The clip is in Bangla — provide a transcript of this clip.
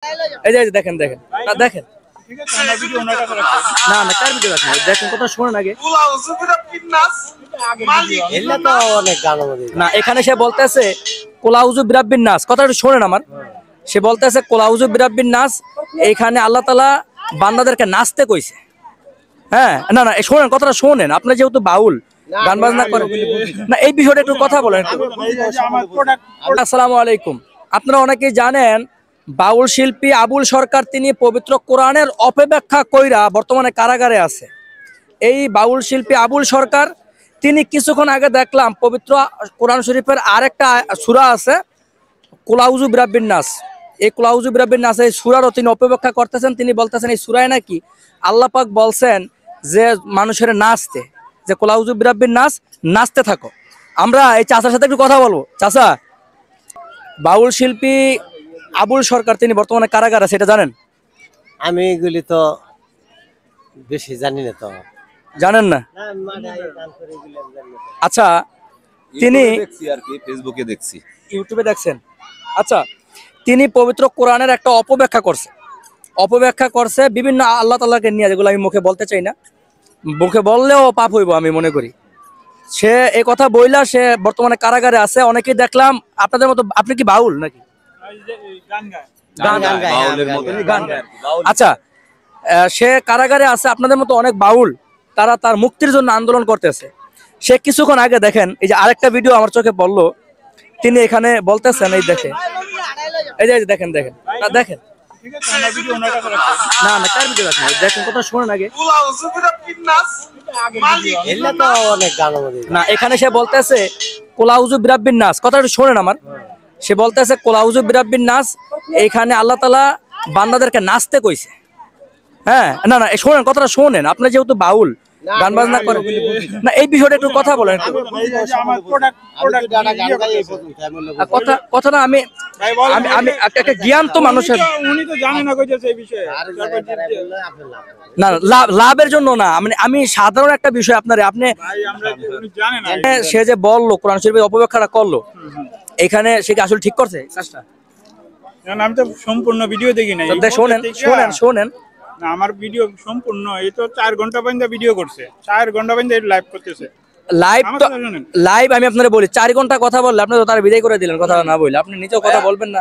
এই যে দেখেন দেখেন দেখেন না না কার ভিডিও রাখেন দেখেন কথা শুনেন আগে না এখানে সে বলতেছে কোলাউজু বিরাব্বিন নাস কথাটা শোনেন আমার সে বলতেছে কোলাউজু বিরাব্বিন নাস এইখানে আল্লাহ তাআলা বান্দাদেরকে নাচতে কইছে হ্যাঁ না না শোনেন কথাটা শোনেন আপনি যেহেতু বাউল গান বাজনা করেন না এই বিষয়টা একটু কথা বলেন আসসালামু আলাইকুম আপনারা অনেকেই জানেন বাউল শিল্পী আবুল সরকার তিনি পবিত্র কোরআনের অপব্যাখ্যা কইরা বর্তমানে কারাগারে আছে এই বাউল শিল্পী আবুল সরকার তিনি কিছুক্ষণ আগে দেখলাম পবিত্র কোরআন শরীফের আরেকটা সূরা আছে কুলাউযু বিরাব্বিন নাস এই কুলাউযু বিরাব্বিন নাস এই সূরারও তিনি অপব্যাখ্যা করতেছেন তিনি বলতেছেন এই সূরায় নাকি আল্লাহ পাক বলছেন যে মানুষের নাচতে যে কুলাউযু বিরাব্বিন নাস নাচতে থাকো আমরা এই চাচার সাথে একটু কথা বলবো চাচা বাউল শিল্পী আবুল সরকার তিনি বর্তমানে কারাগারে আছে এটা জানেন আমি এগুলি তো বেশি জানি না তো জানেন না আচ্ছা তিনি ফেসবুকে দেখছি ইউটিউবে দেখছেন আচ্ছা তিনি পবিত্র কোরআনের একটা অপব্যাখ্যা করছে বিভিন্ন আল্লাহ তাআলাকে নিয়ে যেগুলো আমি মুখে বলতে চাই না মুখে বললেও পাপ হইব আমি মনে করি সে এই কথা বইলা সে বর্তমানে কারাগারে আছে অনেকেই দেখলাম আপনাদের মতো আপনি কি বাউল নাকি আচ্ছা সে কারাগারে আছে আপনাদের মতো অনেক বাউল তারা তার মুক্তির জন্য আন্দোলন করতেছে সে কিছুক্ষণ আগে দেখেন এই যে আরেকটা ভিডিও আমার চোখে পড়লো তিনি এখানে বলতেছেন এই দেখে এই যে দেখেন দেখেন দেখেন না না কার ভিডিও রাখেন দেখেন কথা শুনেন আগে না এখানে সে বলতেছে কোলাউযু বিরাব্বিন নাস কথাটা শোনেন আমার সে বলতেছে কোলাউযু বিরাব্বিন নাস এইখানে আল্লাহ তাআলা বান্দাদেরকে নাচতে কইছে হ্যাঁ না না শোনেন কথাটা শোনেন আপনি যেহেতু বাউল গান বাজনা করেন না এই বিষয়টা একটু কথা বলেন কথাটা আমি আমি একটা জ্ঞান তো মানুষের উনি তো জানেন না কইতেছে এই বিষয়ে না লাভের জন্য না আমি সাধারণ একটা বিষয় আপনারে আপনি উনি জানেন না সে যে বললো কোরআন শরীফের অপব্যাখ্যাটা করলো এখানে সে কি আসলে ঠিক করছে কাজটা কারণ আমি তো সম্পূর্ণ ভিডিও দেখি নাই শোনেন শোনেন শোনেন না আমার ভিডিও সম্পূর্ণ এই তো 4 ঘন্টা পর্যন্ত ভিডিও করছে 4 ঘন্টা পর্যন্ত লাইভ করতেছে লাইভ আমি আপনারে বলি 4 ঘন্টা কথা বললে আপনি তো তার বিদায় করে দিলেন কথা না বললে আপনি নিজেও কথা বলবেন না